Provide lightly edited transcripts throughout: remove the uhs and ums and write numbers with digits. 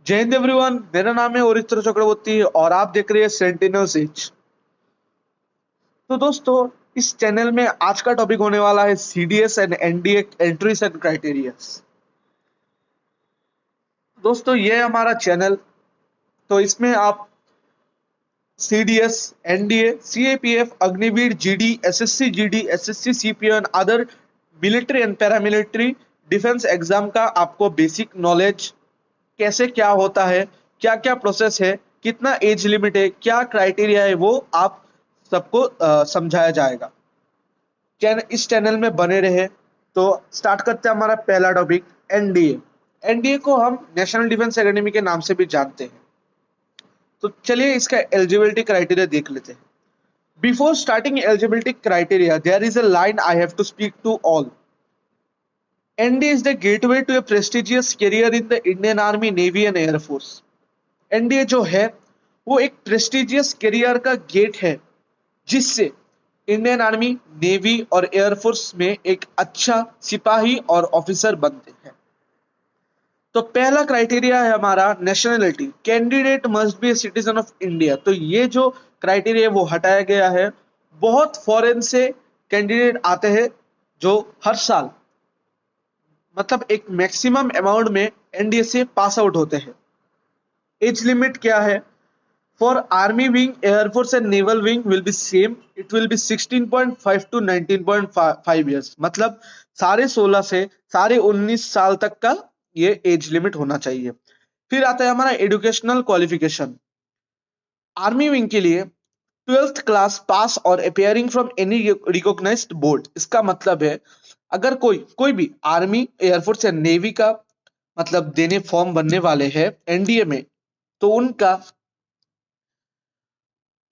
जय हिंद एवरीवन, मेरा नाम है ओरित्र चक्रवर्ती और आप देख रहे हैं सेंटिनल एज। तो दोस्तों, इस चैनल में आज का टॉपिक होने वाला है CDS and NDA entries and criteria. दोस्तों, ये है हमारा चैनल। तो इसमें आप CDS, NDA, CAPF, Agniveer, GD, SSC, CPO and other military and paramilitary defence exam का आपको बेसिक नॉलेज, कैसे क्या होता है, क्या क्या प्रोसेस है, कितना एज लिमिट है, क्या क्राइटेरिया है, वो आप सबको समझाया जाएगा। इस चैनल में बने रहे। तो स्टार्ट करते हैं हमारा पहला टॉपिक, एनडीए। एनडीए को हम नेशनल डिफेंस एकेडमी के नाम से भी जानते हैं। तो चलिए इसका एलिजिबिलिटी क्राइटेरिया देख लेते हैं। Before starting eligibility criteria, there is a line I have to speak to all. NDA is the gateway to a prestigious career in the Indian army, navy and air force. NDA जो है वो एक prestigious career का gate है जिससे Indian army, navy और air force में एक अच्छा सिपाही और ऑफिसर बनते हैं। तो पहला क्राइटेरिया है हमारा nationality. Candidate must B a citizen of India. तो ये जो क्राइटेरिया है वो हटाया गया है। बहुत फॉरेन से कैंडिडेट आते हैं जो हर साल, मतलब एक मैक्सिमम अमाउंट में एनडीए से पास आउट होते हैं। एज लिमिट क्या है? For Army wing, Air Force and Naval wing will be same. It will be 16.5 to 19.5 years. मतलब साढ़े 16 से साढ़े 19 साल तक का ये एज लिमिट होना चाहिए। फिर आता है हमारा एजुकेशनल क्वालिफिकेशन। आर्मी विंग के लिए 12th क्लास पास और appearing from any recognised board. इसका मतलब है अगर कोई कोई भी आर्मी, एयरफोर्स या नेवी का मतलब देने फॉर्म बनने वाले हैं एनडीए में, तो उनका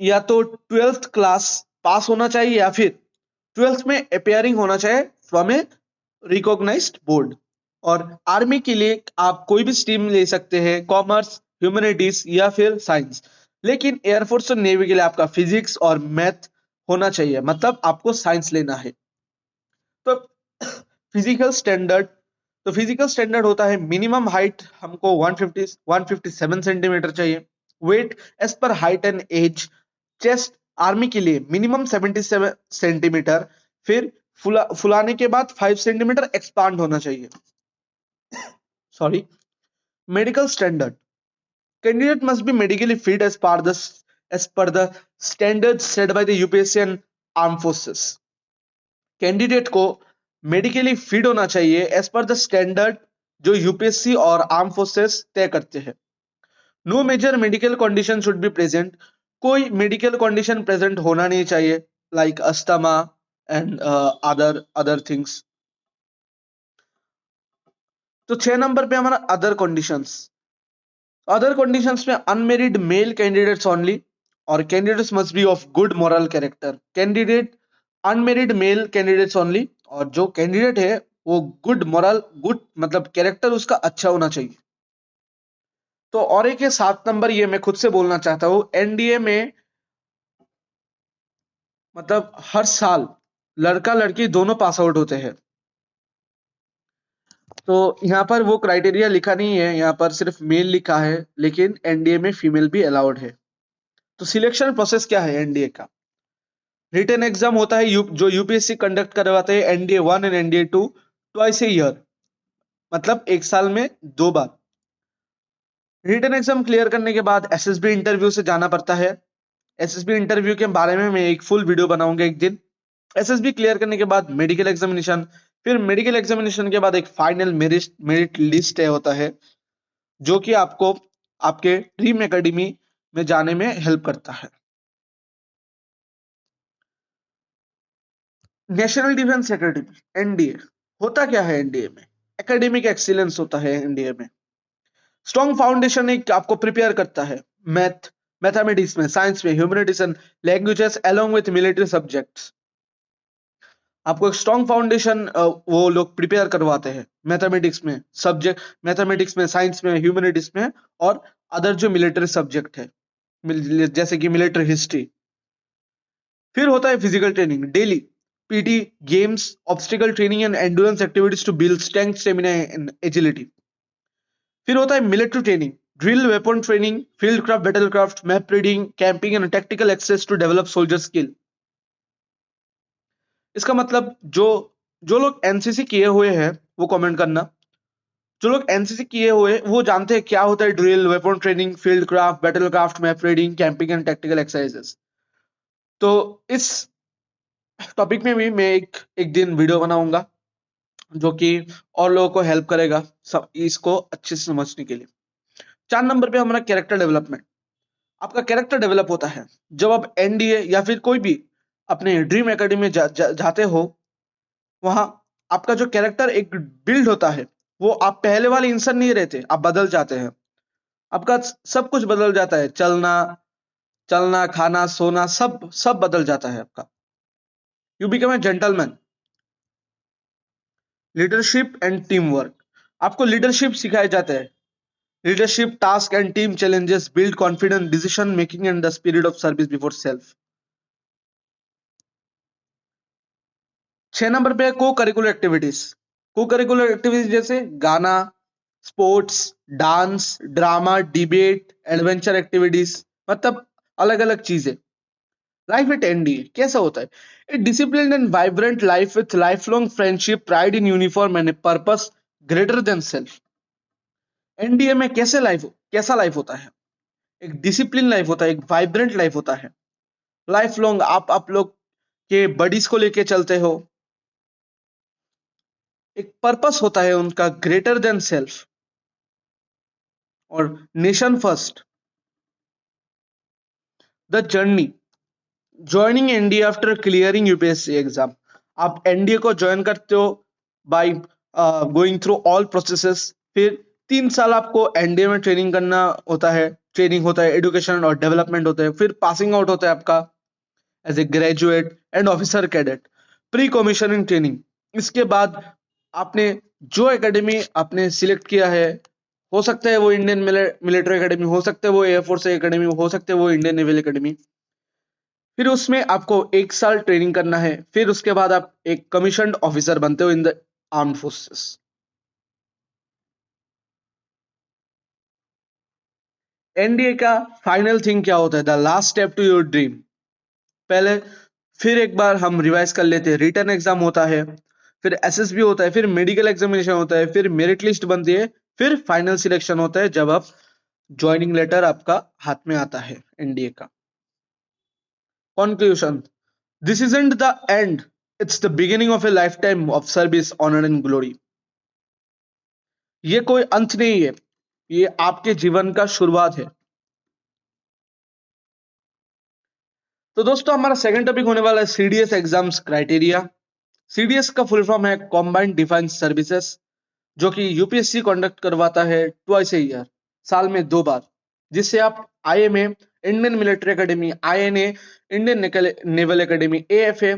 या तो 12th क्लास पास होना चाहिए या फिर 12th में अपियरिंग होना चाहिए फ्रॉम ए रिकॉग्नाइज्ड बोर्ड। और आर्मी के लिए आप कोई भी स्ट्रीम ले सकते हैं, कॉमर्स, ह्यूमैनिटीज या फिर साइंस। लेकिन एयरफोर्स और नेवी के लिए आपका फिजिक्स और मैथ होना चाहिए, मतलब आपको साइंस लेना है। तो फिजिकल स्टैंडर्ड, तो फिजिकल स्टैंडर्ड होता है मिनिमम हाइट हमको 157 सेंटीमीटर चाहिए। Weight as per height and age. Chest army के लिए मिनिमम 77 सेंटीमीटर, फिर फुलाने के बाद 5 सेंटीमीटर एक्सपांड होना चाहिए। Sorry. Medical standard, candidate must be medically fit as per the standard set by the UPSC and arm forces. Candidate को medically fit होना चाहिए एज पर द स्टैंडर्ड जो यूपीएससी और आर्म फोर्सेस तय करते हैं। No major medical condition should be present. कोई medical condition present होना नहीं चाहिए, like asthma and other other things. तो 6 नंबर पे हमारा अदर कंडीशंस। अदर कंडीशंस में अनमेरिड मेल कैंडिडेट्स ओनली, और candidates must be of good moral character. Candidate unmarried male candidates only, और जो कैंडिडेट है वो गुड मॉरल, गुड मतलब कैरेक्टर उसका अच्छा होना चाहिए। तो और एक है 7 नंबर, ये मैं खुद से बोलना चाहता हूँ। एनडीए में मतलब हर साल लड़का लड़की दोनों पास आउट होते हैं। तो यहाँ पर वो क्राइटेरिया लिखा नहीं है, यहाँ पर सिर्फ मेल लिखा है, लेकिन एनडीए में फीमेल भी अलाउड है। तो सिलेक्शन प्रोसेस क्या है एनडीए का? रिटन एग्जाम होता है जो यूपीएससी कंडक्ट करवाते हैं, NDA 1 and NDA 2 twice a year, मतलब एक साल में 2 बार। रिटन एग्जाम क्लियर करने के बाद एसएसबी इंटरव्यू से जाना पड़ता है। एसएसबी इंटरव्यू के बारे में मैं एक फुल वीडियो बनाऊंगा एक दिन। एसएसबी क्लियर करने के बाद मेडिकल एग्जामिनेशन, फिर मेडिकल एग्जामिनेशन के बाद एक फाइनल मेरिट मेरिट लिस्ट तय होता है जो कि आपको आपके ड्रीम एकेडमी में जाने में हेल्प करता है। नेशनल डिफेंस एकेडमी एनडीए होता क्या है? एनडीए में एकेडमिक एक्सीलेंस होता है। एनडीए में स्ट्रॉन्ग फाउंडेशन एक आपको प्रिपेयर करता है मैथमेटिक्स में, साइंस में, humanities and languages along with military subjects. आपको एक स्ट्रॉन्ग फाउंडेशन वो लोग प्रिपेयर करवाते हैं मैथमेटिक्स में, सब्जेक्ट मैथमेटिक्स में, साइंस में, ह्यूमैनिटीज में और अदर जो मिलिट्री सब्जेक्ट है, जैसे कि मिलिट्री हिस्ट्री। फिर होता है physical training daily, PT, games, obstacle training and endurance activities to build strength, stamina and agility. फिर होता है military training drill weapon training, field craft, battle craft, map reading, camping and tactical access to develop soldier skill. इसका मतलब जो जो लोग NCC किए हुए हैं वो कमेंट करना। जो लोग एनसीसी किए हुए वो जानते हैं क्या होता है drill, weapon training, field craft, battle craft, map reading, camping and tactical exercises. तो इस टॉपिक में भी मैं एक दिन वीडियो बनाऊंगा जो कि और लोगों को हेल्प करेगा सब इसको अच्छे से समझने के लिए। 4 नंबर पे हमारा कैरेक्टर डेवलपमेंट। आपका कैरेक्टर डेवलप होता है जब आप एनडीए या फिर कोई भी अपने ड्रीम एकेडमी में जाते हो। वहां आपका जो कैरेक्टर एक बिल्ड होता है, वो आप पहले वाले इंसान नहीं रहते, आप बदल जाते हैं। आपका सब कुछ बदल जाता है, चलना चलना, खाना, सोना, सब सब बदल जाता है आपका। You become a gentleman. Leadership and team work. आपको लीडरशिप सिखाए जाते हैं। Leadership, task and team challenges build confidence, decision making and the spirit of service before self. 6 number पे को करिकुलर एक्टिविटीज। को करिकुलर एक्टिविटीज जैसे गाना, sports, dance, drama, debate, adventure activities, मतलब अलग अलग चीजें। लाइफ एट एनडीए कैसा होता है? ए discipline and vibrant life with life long friendship, pride in uniform and a purpose greater than self. NDA में कैसा लाइफ होता है? एक डिसिप्लिन लाइफ होता है, एक वाइब्रेंट लाइफ होता है। लाइफ लॉन्ग आप लोग के बडीज को लेके चलते हो। एक पर्पस होता है उनका ग्रेटर देन सेल्फ। और nation first. The journey, joining NDA after clearing UPSC exam. आप एनडीए को ज्वाइन करते हो by going through all processes. फिर 3 साल आपको एनडीए में ट्रेनिंग करना होता है। ट्रेनिंग होता है, एजुकेशन और डेवलपमेंट होता है। फिर पासिंग आउट होता है आपका as a graduate and officer cadet, pre commissioning training. इसके बाद आपने जो एकेडमी आपने सिलेक्ट किया है, हो सकता है वो इंडियन मिलिट्री एकेडमी, हो सकता है वो एयरफोर्स एकेडमी, हो सकता है वो इंडियन नेवल एकेडमी। फिर उसमें आपको 1 साल ट्रेनिंग करना है। फिर उसके बाद आप एक कमीशन्ड ऑफिसर बनते हो in the armed forces. NDA का फाइनल थिंग क्या होता है? The last step to your dream. पहले फिर एक बार हम रिवाइज कर लेते हैं। रिटर्न एग्जाम होता है, फिर एसएसबी होता है, फिर मेडिकल एग्जामिनेशन होता है, फिर मेरिट लिस्ट बनती है, फिर फाइनल सिलेक्शन होता है जब आप ज्वाइनिंग लेटर आपका हाथ में आता है एनडीए का। Conclusion, this isn't the end, it's the beginning of a lifetime of service, honour and glory. ये कोई अंत नहीं है, ये आपके जीवन का शुरुआत है। तो दोस्तों हमारा सेकंड टॉपिक होने वाला है सीडीएस एग्जाम्स क्राइटेरिया। सीडीएस का फुल फॉर्म है कॉम्बाइंड डिफेंस सर्विसेज, जो कि यूपीएससी कंडक्ट करवाता है ट्वाइस ए ईयर, साल में 2 बार, जिससे आप IMA, Indian military academy, INA, Indian naval academy, AFA,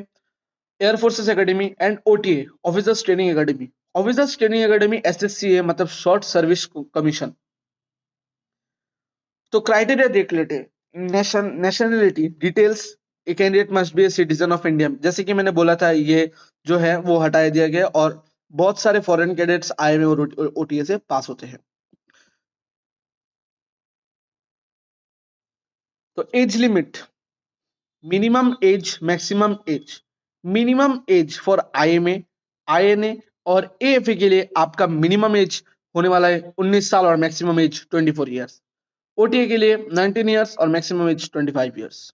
air forces academy and OTA, officers training academy. Officers training academy SSC है, मतलब शॉर्ट सर्विस कमीशन। तो क्राइटेरिया देख लेते हैं। Nationality details, a candidate must B a citizen of India. जैसे कि मैंने बोला था, ये जो है वो हटा दिया गया और बहुत सारे फॉरेन कैडेट्स आईएमए और ओटीए से पास होते हैं। तो age limit, minimum age, maximum age. Minimum age for IMA, INA और एएफए के लिए आपका मिनिमम एज होने वाला है 19 साल और मैक्सिमम एज 24 ईयर्स। ओटीए के लिए 19 ईयर्स और maximum age 25 years.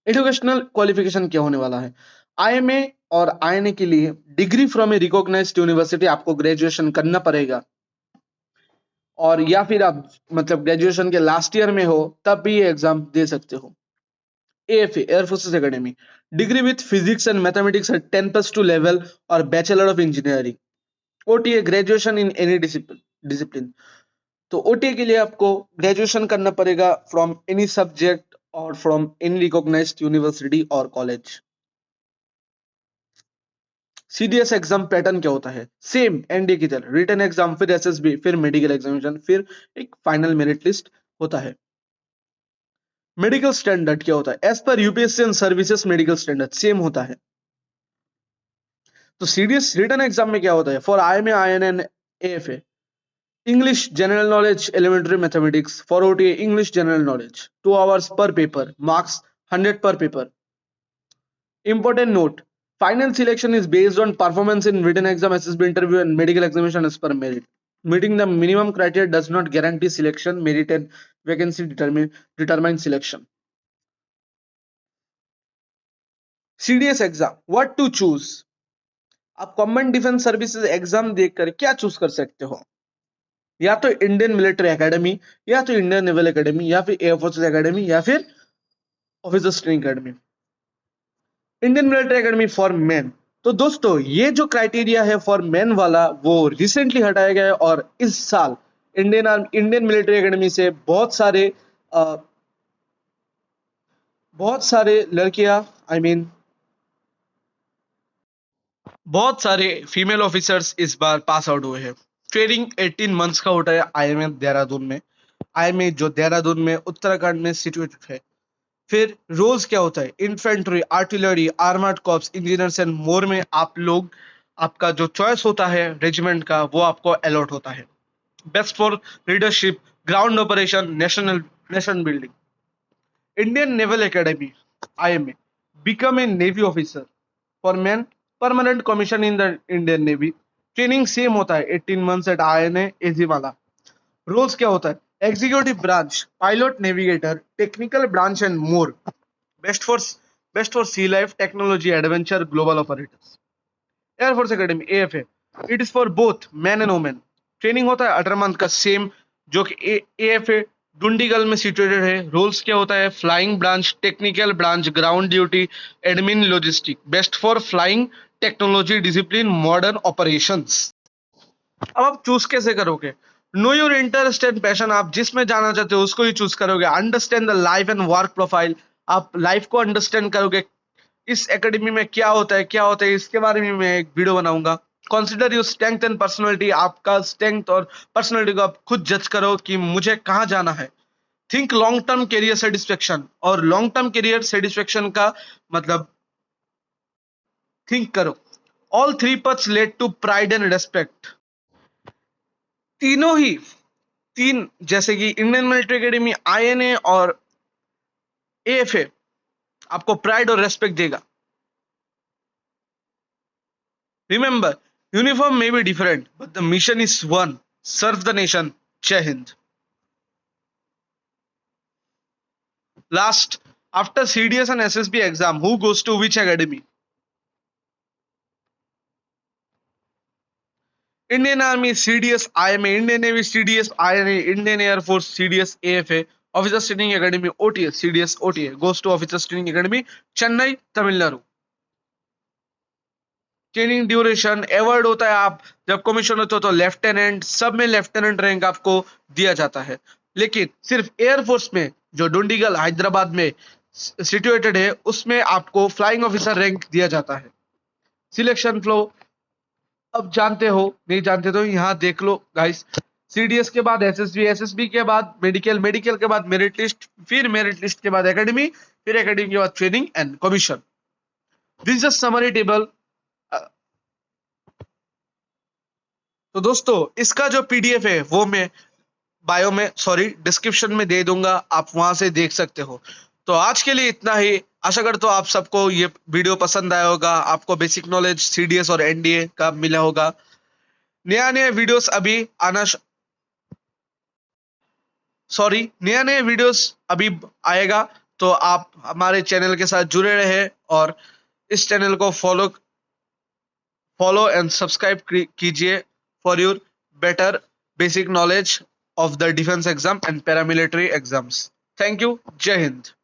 Educational qualification क्या होने वाला है? आईएमए और आईएनए के लिए degree from a recognised university, आपको ग्रेजुएशन करना पड़ेगा। और या फिर आप मतलब ग्रेजुएशन के लास्ट ईयर में हो तब भी ये एग्जाम दे सकते हो। AFA, air forces academy, degree with physics and mathematics at 10+2 level और bachelor of engineering. OTA, graduation in any discipline. तो ओटीए के लिए आपको ग्रेजुएशन करना पड़ेगा फ्रॉम एनी सब्जेक्ट और फ्रॉम एनी रिकॉग्नाइज्ड यूनिवर्सिटी और कॉलेज। सीडीएस एग्जाम पैटर्न क्या होता है? सेम एनडीए की तरह, रिटन एग्जाम, फिर एसएसबी, फिर मेडिकल एग्जामिनेशन, फिर एक फाइनल मेरिट लिस्ट होता है। मेडिकल स्टैंडर्ड क्या होता है? As per UPSC and services medical standard same होता है। तो सीडीएस रिटन एग्जाम में क्या होता है? For IMA, INA, AFA, English general knowledge, elementary mathematics. For OTA, English general knowledge, 2 hours per paper, marks 100 per paper. Important note: final selection is based on performance in written exam, SSB interview, and medical examination as per merit. Meeting the minimum criteria does not guarantee selection. Merit and vacancy determine selection. CDS exam, what to choose? आप common defence services exam देखकर क्या choose कर सकते हो? या तो Indian military academy, या तो इंडियन नेवल एकेडमी, या फिर एयरफोर्स एकेडमी, या फिर officers training academy. Indian military academy for main. तो दोस्तों, ये जो क्राइटेरिया है फॉर मेन वाला, वो रिसेंटली हटाया गया है, और इस साल इंडियन मिलिट्री एकेडमी से बहुत सारे लड़कियां, आई मीन बहुत सारे फीमेल ऑफिसर्स इस बार पास आउट हुए हैं। ट्रेनिंग 18 मंथ्स का होता है आईएमए देहरादून में। आईएमए जो देहरादून में उत्तराखंड में सिचुएटेड है। फिर रोल्स क्या होता है? Infantry, artillery, armoured corps, engineers and more में आपका जो चॉइस होता है रेजिमेंट का, वो आपको अलॉट होता है। Best for leadership, ground operation, nation building. Indian naval academy IMA, become a navy officer for man, permanent commission in the Indian navy. Training same होता है 18 मंथ्स एट आईएनए एजी वाला। रोल्स क्या होता है? Executive branch, pilot, navigator, technical branch and more. Best for sea life, technology, adventure, global operators. Air force academy AFA, it is for both man and women. Training होता है 18 month का same, जो कि AFA Dundigal में situated है। Roles क्या होता है? Flying branch, technical branch, ground duty, admin, logistic. Best for flying, technology, discipline, modern operations. अब आप चूज कैसे करोगे? Know your interest and passion, आप जिसमें जाना चाहते हो उसको ही चूज करोगे। Understand the life and work profile, आप लाइफ को अंडरस्टैंड करोगे। इस एकेडमी में क्या होता है इसके बारे में मैं एक वीडियो बनाऊंगा। Consider your strength and personality, आपका स्ट्रेंथ और पर्सनालिटी को आप खुद जज करो कि मुझे कहाँ जाना है। Think long term career satisfaction, और लॉन्ग टर्म करियर सेटिस्फेक्शन का मतलब थिंक करो। All three paths led to pride and respect. तीनों ही तीन, जैसे कि इंडियन मिलिट्री एकेडमी, आईएनए और एएफए, आपको प्राइड और रेस्पेक्ट देगा। Remember, uniform may be different but the mission is one, serve the nation. जय हिंद। Last, after CDS and SSB exam, who goes to which academy? Indian Army CDS IMA, Indian Navy CDS INA, Indian Air Force CDS AFA, Officers Training Academy OTS CDS OTA goes to Officers Training Academy, Chennai, Tamil Nadu। Training duration award होता है, आप जब commission होते हो तो lieutenant, सब में lieutenant rank आपको दिया जाता है। लेकिन सिर्फ एयरफोर्स में, जो डुंडीगल हैदराबाद में सिचुएटेड है, उसमें आपको फ्लाइंग ऑफिसर रैंक दिया जाता है। सिलेक्शन फ्लो अब जानते हो, नहीं जानते तो यहाँ देख लो गाइस। सीडीएस के बाद एसएसबी, एसएसबी के बाद मेडिकल, मेडिकल के बाद मेरिट लिस्ट, फिर मेरिट लिस्ट के बाद एकेडमी, फिर एकेडमी के बाद training and commission. This is summary table. तो दोस्तों, इसका जो पीडीएफ है वो मैं डिस्क्रिप्शन में दे दूंगा, आप वहां से देख सकते हो। तो आज के लिए इतना ही। आशा करता हूँ आप सबको ये वीडियो पसंद आया होगा, आपको बेसिक नॉलेज सीडीएस और एनडीए का मिला होगा। नया वीडियोस अभी आना नया वीडियोस अभी आएगा, तो आप हमारे चैनल के साथ जुड़े रहे और इस चैनल को फॉलो एंड सब्सक्राइब कीजिए for your better basic knowledge of the defense exam and paramilitary exams. Thank you. Jai Hind.